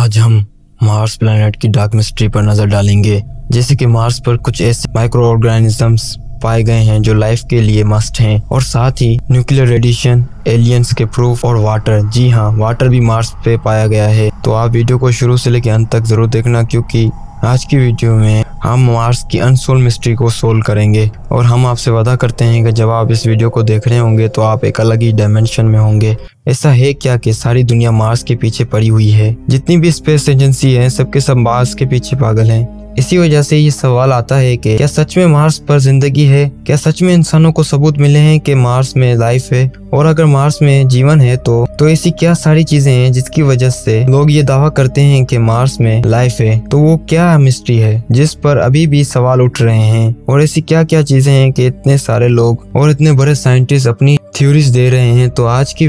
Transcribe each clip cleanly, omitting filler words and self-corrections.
आज हम Mars planet की डार्क मिस्ट्री पर नजर डालेंगे। जैसे कि मार्स पर कुछ ऐसे माइक्रो ऑर्गेनिजम्स पाए गए हैं जो लाइफ के लिए मस्ट हैं, और साथ ही न्यूक्लियर रेडिएशन, एलियंस के प्रूफ और वाटर। जी हाँ, वाटर भी मार्स पे पाया गया है। तो आप वीडियो को शुरू से लेकर अंत तक जरूर देखना, क्योंकि आज की वीडियो में हम मार्स की अनसोल्व मिस्ट्री को सोल्व करेंगे। और हम आपसे वादा करते हैं कि जब आप इस वीडियो को देख रहे होंगे तो आप एक अलग ही डायमेंशन में होंगे। ऐसा है क्या कि सारी दुनिया मार्स के पीछे पड़ी हुई है? जितनी भी स्पेस एजेंसी है सबके सब मार्स के पीछे पागल हैं। इसी वजह से ये सवाल आता है कि क्या सच में मार्स पर जिंदगी है? क्या सच में इंसानों को सबूत मिले हैं कि मार्स में लाइफ है? और अगर मार्स में जीवन है तो ऐसी क्या सारी चीजें हैं जिसकी वजह से लोग ये दावा करते हैं कि मार्स में लाइफ है? तो वो क्या मिस्ट्री है जिस पर अभी भी सवाल उठ रहे हैं? और ऐसी क्या क्या चीजें हैं कि इतने सारे लोग और इतने बड़े साइंटिस्ट अपनी थ्योरीज दे रहे हैं? तो आज की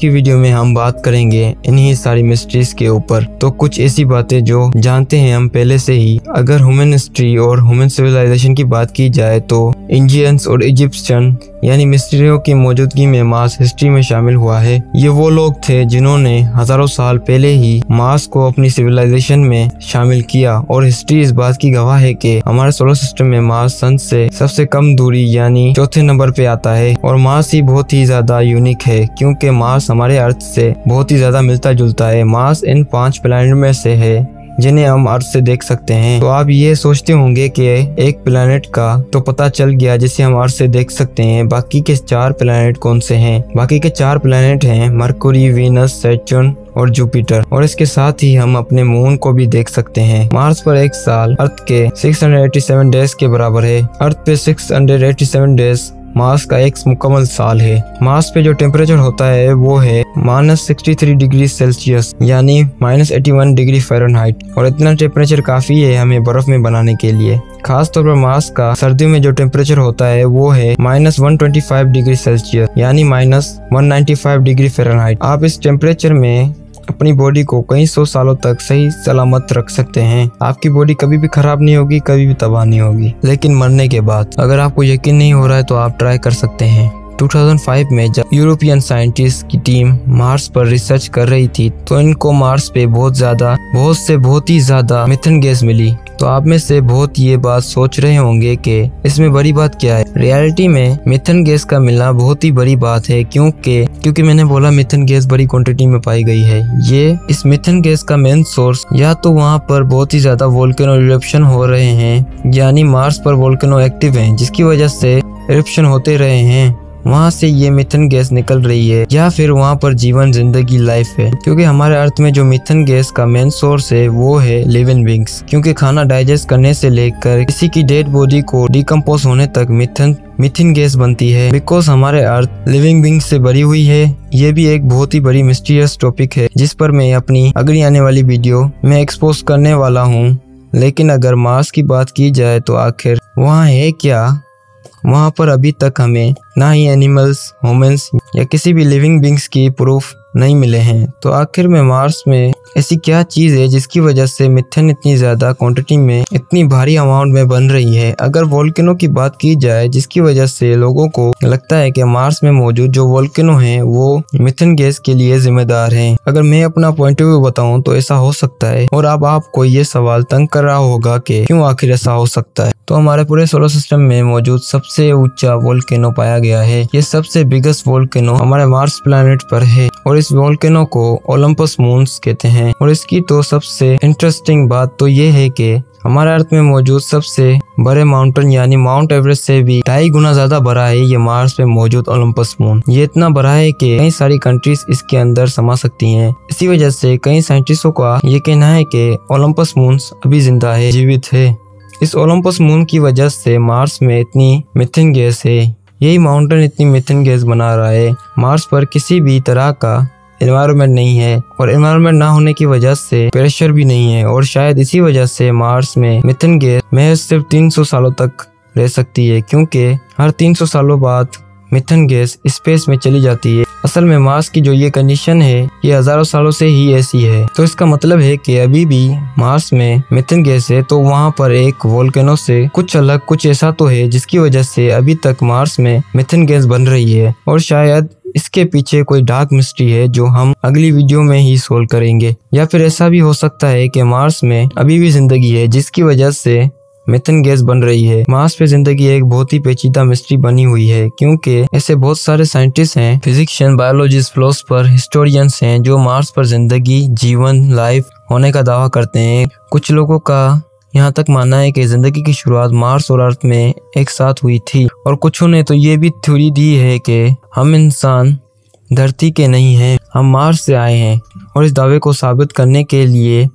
वीडियो में हम बात करेंगे इन्हीं सारी मिस्ट्रीज के ऊपर। तो कुछ ऐसी बातें जो जानते हैं हम पहले से ही। अगर ह्यूमन हिस्ट्री और ह्यूमन सिविलाइजेशन की बात की जाए तो इंडियंस और इजिप्शियन यानी मिस्ट्रियों की मौजूदगी में मार्स हिस्ट्री में शामिल हुआ है। ये वो लोग थे जिन्होंने हजारों साल पहले ही मार्स को अपनी सिविलाइजेशन में शामिल किया। और हिस्ट्री इस बात की गवाह है कि हमारे सोलर सिस्टम में मार्स सन से सबसे कम दूरी यानी चौथे नंबर पे आता है। और मार्स ही बहुत ही ज्यादा यूनिक है, क्योंकि मार्स हमारे अर्थ से बहुत ही ज्यादा मिलता जुलता है। मार्स इन 5 प्लैनेट में से है जिन्हें हम अर्थ से देख सकते हैं। तो आप ये सोचते होंगे कि एक प्लैनेट का तो पता चल गया जिसे हम अर्थ से देख सकते हैं, बाकी के 4 प्लैनेट कौन से हैं? बाकी के 4 प्लैनेट हैं मरकुरी, वीनस, सैटर्न और जुपिटर। और इसके साथ ही हम अपने मून को भी देख सकते हैं। मार्स पर एक साल अर्थ के 687 डेज के बराबर है। अर्थ पे 687 डेज मार्स का एक मुकम्मल साल है। मार्स पे जो टेम्परेचर होता है वो है -63 डिग्री सेल्सियस यानी -81 डिग्री फ़ारेनहाइट। और इतना टेम्परेचर काफी है हमें बर्फ में बनाने के लिए। खास तौर पर मार्स का सर्दियों में जो टेम्परेचर होता है वो है -125 डिग्री सेल्सियस यानी -195 डिग्री फ़ारेनहाइट। आप इस टेम्परेचर में अपनी बॉडी को कई 100 सालों तक सही सलामत रख सकते हैं। आपकी बॉडी कभी भी खराब नहीं होगी, कभी भी तबाह नहीं होगी। लेकिन मरने के बाद अगर आपको यकीन नहीं हो रहा है तो आप ट्राई कर सकते हैं। 2005 में जब यूरोपियन साइंटिस्ट की टीम मार्स पर रिसर्च कर रही थी तो इनको मार्स पे बहुत ही ज्यादा मीथेन गैस मिली। तो आप में से बहुत ये बात सोच रहे होंगे कि इसमें बड़ी बात क्या है। रियलिटी में मीथेन गैस का मिलना बहुत ही बड़ी बात है, क्योंकि मैंने बोला मीथेन गैस बड़ी क्वांटिटी में पाई गई है। इस मीथेन गैस का मेन सोर्स या तो वहाँ पर बहुत ही ज्यादा वोल्केनो इरप्शन हो रहे हैं, यानी मार्स पर वोल्केनो एक्टिव हैं जिसकी वजह से इरप्शन होते रहे हैं, वहाँ से ये मीथेन गैस निकल रही है। या फिर वहाँ पर जीवन, जिंदगी, लाइफ है। क्योंकि हमारे अर्थ में जो मीथेन गैस का मेन सोर्स है वो है लिविंग बींग्स। क्योंकि खाना डाइजेस्ट करने से लेकर किसी की डेड बॉडी को डिकम्पोज होने तक मीथेन गैस बनती है। बिकॉज हमारे अर्थ लिविंग बींग्स से भरी हुई है। ये भी एक बहुत ही बड़ी मिस्टीरियस टॉपिक है जिस पर मैं अपनी अगली आने वाली वीडियो में एक्सपोज करने वाला हूँ। लेकिन अगर मार्स की बात की जाए तो आखिर वहाँ है क्या? वहाँ पर अभी तक हमें ना ही एनिमल्स, ह्यूमंस या किसी भी लिविंग बींग्स की प्रूफ नहीं मिले हैं। तो आखिर में मार्स में ऐसी क्या चीज है जिसकी वजह से मीथेन इतनी ज्यादा क्वांटिटी में, इतनी भारी अमाउंट में बन रही है? अगर वोल्केनो की बात की जाए जिसकी वजह से लोगों को लगता है कि मार्स में मौजूद जो वोल्केनो हैं वो मीथेन गैस के लिए जिम्मेदार हैं। अगर मैं अपना पॉइंट ऑफ व्यू बताऊं तो ऐसा हो सकता है। और अब आपको ये सवाल तंग कर रहा होगा कि क्यों आखिर ऐसा हो सकता है? तो हमारे पूरे सोलर सिस्टम में मौजूद सबसे ऊंचा वोल्केनो पाया गया है। ये सबसे बिगेस्ट वोल्केनो हमारे मार्स प्लैनेट पर है और इस वोल्केनो को ओलंपस मून्स कहते हैं। और इसकी तो सबसे इंटरेस्टिंग बात तो ये है कि हमारे अर्थ में मौजूद सबसे बड़े माउंटेन यानी माउंट एवरेस्ट से भी 2.5 गुना ज्यादा बड़ा है ये मार्स पे मौजूद ओलंपस मून। ये इतना बड़ा है कि कई सारी कंट्रीज इसके अंदर समा सकती हैं। इसी वजह से कई साइंटिस्टों का ये कहना है कि ओलंपस मून्स अभी जिंदा है, जीवित है। इस ओलंपस मून की वजह से मार्स में इतनी मीथेन गैस है। यही माउंटेन इतनी मीथेन गैस बना रहा है। मार्स पर किसी भी तरह का एनवायरनमेंट नहीं है और एनवायरनमेंट ना होने की वजह से प्रेशर भी नहीं है। और शायद इसी वजह से मार्स में मीथेन गैस महज सिर्फ 300 सालों तक रह सकती है, क्योंकि हर 300 सालों बाद मीथेन गैस स्पेस में चली जाती है। असल में मार्स की जो ये कंडीशन है ये हजारों सालों से ही ऐसी है। तो इसका मतलब है कि अभी भी मार्स में मीथेन गैस है तो वहाँ पर एक वोल्केनो से कुछ अलग, कुछ ऐसा तो है जिसकी वजह से अभी तक मार्स में मीथेन गैस बन रही है। और शायद इसके पीछे कोई डार्क मिस्ट्री है जो हम अगली वीडियो में ही सोल्व करेंगे। या फिर ऐसा भी हो सकता है कि मार्स में अभी भी जिंदगी है जिसकी वजह से मीथेन गैस बन रही है। मार्स पे जिंदगी एक बहुत ही पेचीदा मिस्ट्री बनी हुई है, क्योंकि ऐसे बहुत सारे साइंटिस्ट हैं, फिजिशियन, बायोलॉजिस्ट, फिलोसोफर, हिस्टोरियंस हैं जो मार्स पर जिंदगी, जीवन, लाइफ होने का दावा करते हैं। कुछ लोगों का यहाँ तक मानना है कि जिंदगी की शुरुआत मार्स और अर्थ में एक साथ हुई थी, और कुछों ने तो ये भी थ्योरी दी है कि हम इंसान धरती के नहीं हैं, हम मार्स से आए हैं। और इस दावे को साबित करने के लिए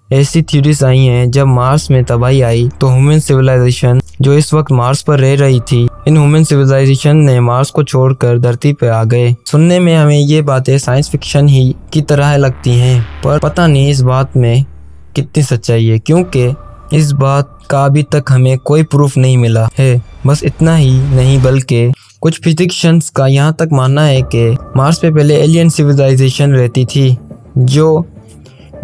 ऐसी थ्योरीज आई हैं, जब मार्स में तबाही आई तो ह्यूमन सिविलाइजेशन जो इस वक्त मार्स पर रह रही थी, इन ह्यूमन सिविलाइजेशन ने मार्स को छोड़कर धरती पे आ गए। सुनने में हमें ये बातें साइंस फिक्शन ही की तरह लगती हैं, पर पता नहीं इस बात में कितनी सच्चाई है, क्योंकि इस बात का अभी तक हमें कोई प्रूफ नहीं मिला है। बस इतना ही नहीं, बल्कि कुछ फिजिशियंस का यहाँ तक मानना है कि मार्स पे पहले एलियन सिविलाइजेशन रहती थी जो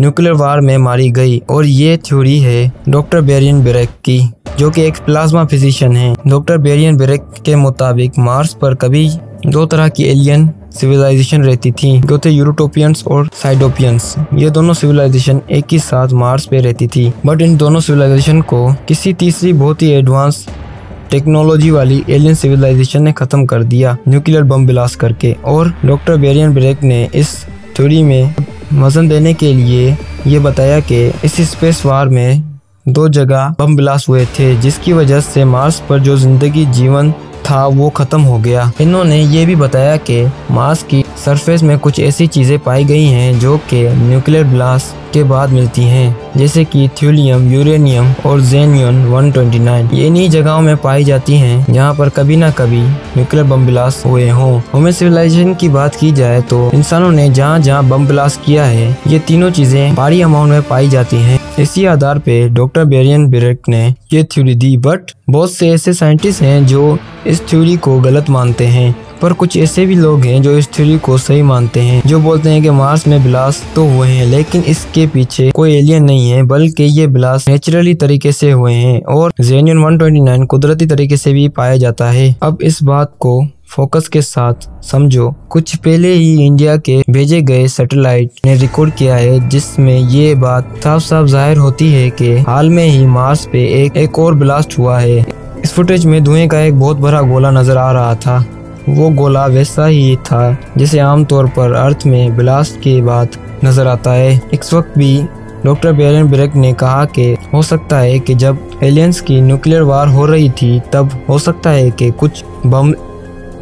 न्यूक्लियर वार में मारी गई। और ये थ्योरी है डॉक्टर बेरियन ब्रेक की, जो कि एक प्लाज्मा फिजिशियन है। डॉक्टर बेरियन ब्रेक के मुताबिक मार्स पर कभी दो तरह की एलियन सिविलाइजेशन रहती थी, जो थे यूरोटोपियंस और साइडोपियंस। ये दोनों सिविलाइजेशन एक ही साथ मार्स पे रहती थी, बट इन दोनों सिविलाइजेशन को किसी तीसरी बहुत ही एडवांस टेक्नोलॉजी वाली एलियन सिविलाइजेशन ने खत्म कर दिया न्यूक्लियर बम ब्लास्ट करके। और डॉक्टर बेरियन ब्रेक ने इस थ्योरी में वजन देने के लिए ये बताया कि इस स्पेस वार में दो जगह बम ब्लास्ट हुए थे, जिसकी वजह से मार्स पर जो जिंदगी, जीवन था वो खत्म हो गया। इन्होंने ये भी बताया कि मार्स की सरफेस में कुछ ऐसी चीजें पाई गई हैं जो कि न्यूक्लियर ब्लास्ट के बाद मिलती हैं, जैसे कि थ्यूलियम, यूरेनियम और जेनियम 129। ये इन्हीं जगहों में पाई जाती हैं जहाँ पर कभी ना कभी न्यूक्लियर बम ब्लास्ट हुए हों। ह्यूमन सिविलाइजेशन की बात की जाए तो इंसानों ने जहाँ जहाँ बम ब्लास्ट किया है, ये तीनों चीजें भारी अमाउंट में पाई जाती हैं। इसी आधार पे डॉक्टर बेरियन ब्रेक ने ये थ्योरी दी, बट बहुत से ऐसे साइंटिस्ट हैं जो इस थ्योरी को गलत मानते हैं, पर कुछ ऐसे भी लोग हैं जो इस थ्योरी को सही मानते हैं, जो बोलते हैं कि मार्स में ब्लास्ट तो हुए हैं, लेकिन इसके पीछे कोई एलियन नहीं है, बल्कि ये ब्लास्ट नेचुरली तरीके से हुए हैं। और जेनियम 129 कुदरती तरीके से भी पाया जाता है। अब इस बात को फोकस के साथ समझो। कुछ पहले ही इंडिया के भेजे गए सैटेलाइट ने रिकॉर्ड किया है, जिसमें ये बात साफ साफ जाहिर होती है कि हाल में ही मार्स पे एक और ब्लास्ट हुआ है। इस फुटेज में धुएं का एक बहुत बड़ा गोला नजर आ रहा था। वो गोला वैसा ही था जैसे आमतौर पर अर्थ में ब्लास्ट के बाद नजर आता है। इस वक्त भी डॉक्टर बेरियन ब्रेक ने कहा कि हो सकता है कि जब एलियंस की न्यूक्लियर वार हो रही थी, तब हो सकता है कि कुछ बम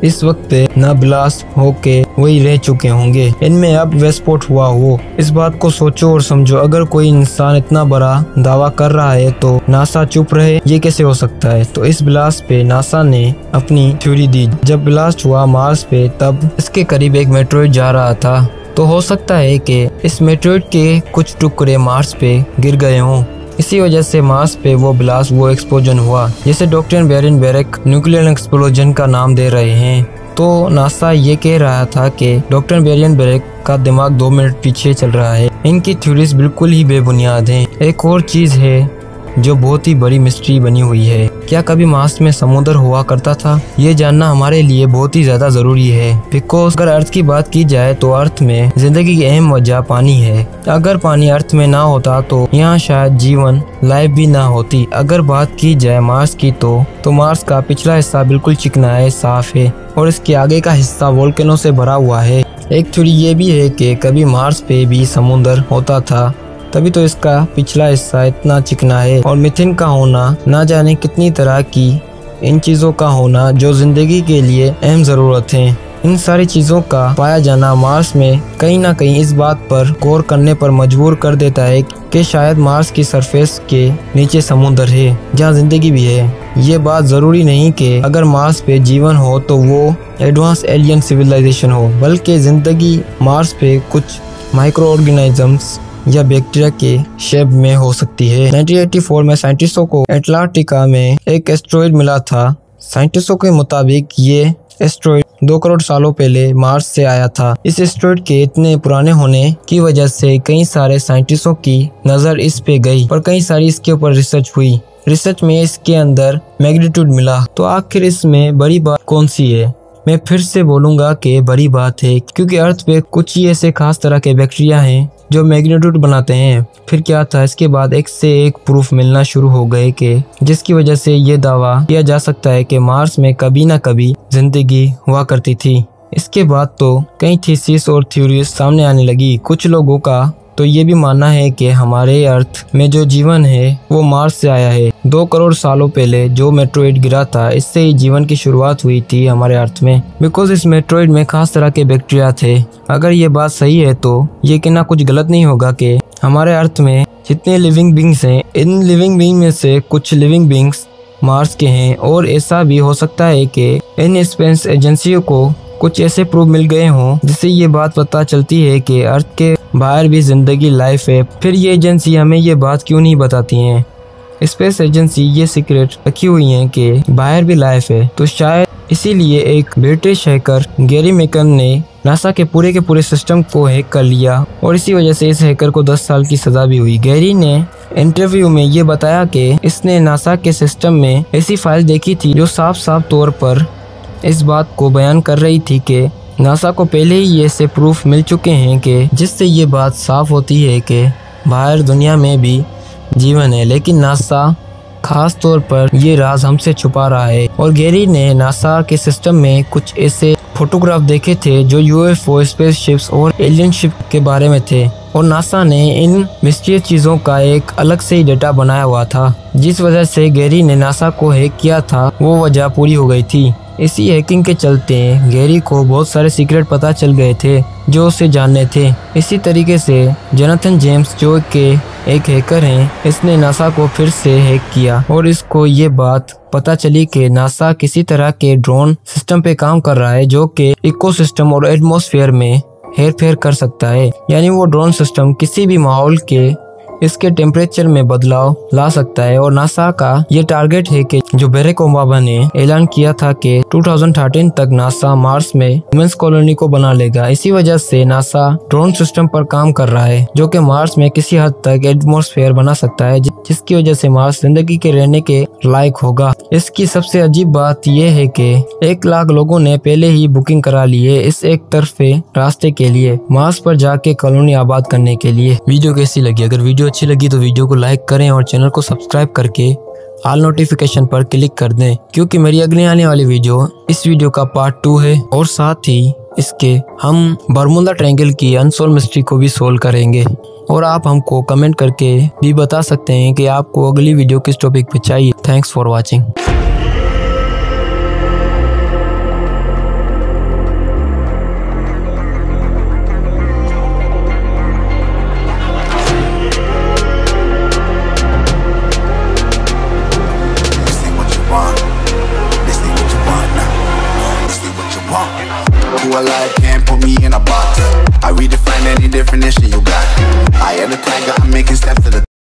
इस वक्त पे न ब्लास्ट होके वही रह चुके होंगे, इनमें अब विस्फोट हुआ हो। इस बात को सोचो और समझो। अगर कोई इंसान इतना बड़ा दावा कर रहा है तो नासा चुप रहे, ये कैसे हो सकता है? तो इस ब्लास्ट पे नासा ने अपनी थ्योरी दी। जब ब्लास्ट हुआ मार्स पे, तब इसके करीब एक मेटेरॉइड जा रहा था, तो हो सकता है कि इस मेटेरॉइड के कुछ टुकड़े मार्स पे गिर गए हों। इसी वजह से मार्स पे वो ब्लास्ट, वो एक्सप्लोजन हुआ, जिसे डॉक्टर बेरियन ब्रेक न्यूक्लियर एक्सप्लोजन का नाम दे रहे हैं। तो नासा ये कह रहा था कि डॉक्टर बेरियन ब्रेक का दिमाग 2 मिनट पीछे चल रहा है। इनकी थ्योरीज बिल्कुल ही बेबुनियाद हैं। एक और चीज है जो बहुत ही बड़ी मिस्ट्री बनी हुई है, क्या कभी मार्स में समुद्र हुआ करता था? ये जानना हमारे लिए बहुत ही ज्यादा जरूरी है, बिकॉज अगर अर्थ की बात की जाए तो अर्थ में जिंदगी की अहम वजह पानी है। अगर पानी अर्थ में ना होता तो यहाँ शायद जीवन, लाइफ भी ना होती। अगर बात की जाए मार्स की तो मार्स का पिछला हिस्सा बिल्कुल चिकना है, साफ है, और इसके आगे का हिस्सा वोल्केनो से भरा हुआ है। एक थ्योरी ये भी है कि कभी मार्स पे भी समुद्र होता था, तभी तो इसका पिछला हिस्सा इतना चिकना है। और मीथेन का होना, ना जाने कितनी तरह की इन चीजों का होना जो जिंदगी के लिए अहम जरूरत है, इन सारी चीजों का पाया जाना मार्स में कहीं ना कहीं इस बात पर गौर करने पर मजबूर कर देता है कि शायद मार्स की सरफेस के नीचे समुद्र है जहाँ जिंदगी भी है। ये बात जरूरी नहीं कि अगर मार्स पे जीवन हो तो वो एडवांस एलियन सिविलाइजेशन हो, बल्कि जिंदगी मार्स पे कुछ माइक्रो ऑर्गेनिजम्स या बैक्टीरिया के शेप में हो सकती है। 1984 में साइंटिस्टों को एटलांटिका में एक एस्ट्रॉइड मिला था। साइंटिस्टों के मुताबिक ये एस्ट्रॉइड 2 करोड़ सालों पहले मार्स से आया था। इस एस्ट्रॉइड के इतने पुराने होने की वजह से कई सारे साइंटिस्टों की नजर इस पे गई, पर कई सारी इसके ऊपर रिसर्च हुई। रिसर्च में इसके अंदर मैग्नीट्यूड मिला, तो आखिर इसमें बड़ी बात कौन सी है? मैं फिर से बोलूँगा कि बड़ी बात है, क्योंकि अर्थ पे कुछ ही ऐसे खास तरह के बैक्टीरिया हैं जो मैग्नीट्यूड बनाते हैं। फिर क्या था, इसके बाद एक से एक प्रूफ मिलना शुरू हो गए कि जिसकी वजह से ये दावा किया जा सकता है कि मार्स में कभी ना कभी जिंदगी हुआ करती थी। इसके बाद तो कई थीसिस और थ्योरीज सामने आने लगी। कुछ लोगों का तो ये भी मानना है कि हमारे अर्थ में जो जीवन है वो मार्स से आया है। 2 करोड़ सालों पहले जो मेट्रोइड गिरा था, इससे ही जीवन की शुरुआत हुई थी हमारे अर्थ में, बिकॉज इस मेट्रोइड में खास तरह के बैक्टीरिया थे। अगर ये बात सही है तो ये कहना कुछ गलत नहीं होगा कि हमारे अर्थ में जितने लिविंग बींग्स हैं, इन लिविंग बींग में से कुछ लिविंग बींग्स मार्स के हैं। और ऐसा भी हो सकता है कि इन स्पेस एजेंसियों को कुछ ऐसे प्रूफ मिल गए हों जिससे ये बात पता चलती है कि अर्थ के बाहर भी जिंदगी लाइफ है। फिर ये एजेंसी हमें ये बात क्यों नहीं बताती हैं? स्पेस एजेंसी ये सीक्रेट रखी हुई हैं कि बाहर भी लाइफ है। तो शायद इसीलिए एक ब्रिटिश हैकर गैरी मेकन ने नासा के पूरे सिस्टम को हैक कर लिया और इसी वजह से इस हैकर को 10 साल की सजा भी हुई। गैरी ने इंटरव्यू में ये बताया कि इसने नासा के सिस्टम में ऐसी फाइल देखी थी जो साफ तौर पर इस बात को बयान कर रही थी कि नासा को पहले ही ऐसे प्रूफ मिल चुके हैं कि जिससे ये बात साफ होती है कि बाहर दुनिया में भी जीवन है, लेकिन नासा खास तौर पर ये राज हमसे छुपा रहा है। और गैरी ने नासा के सिस्टम में कुछ ऐसे फोटोग्राफ देखे थे जो यूएफओ, स्पेसशिप्स और एलियन शिप के बारे में थे, और नासा ने इन मिस्टीरियस चीज़ों का एक अलग से ही डेटा बनाया हुआ था। जिस वजह से गैरी ने नासा को हैक किया था वो वजह पूरी हो गई थी। इसी हैकिंग के चलते गैरी को बहुत सारे सीक्रेट पता चल गए थे जो उसे जानने थे। इसी तरीके से जोनाथन जेम्स जो कि एक हैकर हैं, इसने नासा को फिर से हैक किया और इसको ये बात पता चली कि नासा किसी तरह के ड्रोन सिस्टम पे काम कर रहा है जो कि इकोसिस्टम और एटमॉस्फेयर में हेर फेर कर सकता है। यानी वो ड्रोन सिस्टम किसी भी माहौल के इसके टेम्परेचर में बदलाव ला सकता है। और नासा का ये टारगेट है कि जो बराक ओबामा ने ऐलान किया था कि 2013 तक नासा मार्स में ह्यूमंस कॉलोनी को बना लेगा। इसी वजह से नासा ड्रोन सिस्टम पर काम कर रहा है जो कि मार्स में किसी हद तक एटमॉस्फेयर बना सकता है जिसकी वजह से मार्स जिंदगी के रहने के लायक होगा। इसकी सबसे अजीब बात यह है कि 1 लाख लोगों ने पहले ही बुकिंग करा ली है इस एक तरफे रास्ते के लिए, मार्स पर जाके कॉलोनी आबाद करने के लिए। वीडियो कैसी लगी? अगर वीडियो अच्छी लगी तो वीडियो को लाइक करें और चैनल को सब्सक्राइब करके ऑल नोटिफिकेशन पर क्लिक कर दें, क्योंकि मेरी अगली आने वाली वीडियो इस वीडियो का पार्ट 2 है। और साथ ही इसके हम बर्मुदा ट्रायंगल की अनसॉल्व मिस्ट्री को भी सोल्व करेंगे। और आप हमको कमेंट करके भी बता सकते हैं कि आपको अगली वीडियो किस टॉपिक पे चाहिए। Thanks for watching. Alive can't put me in a box. I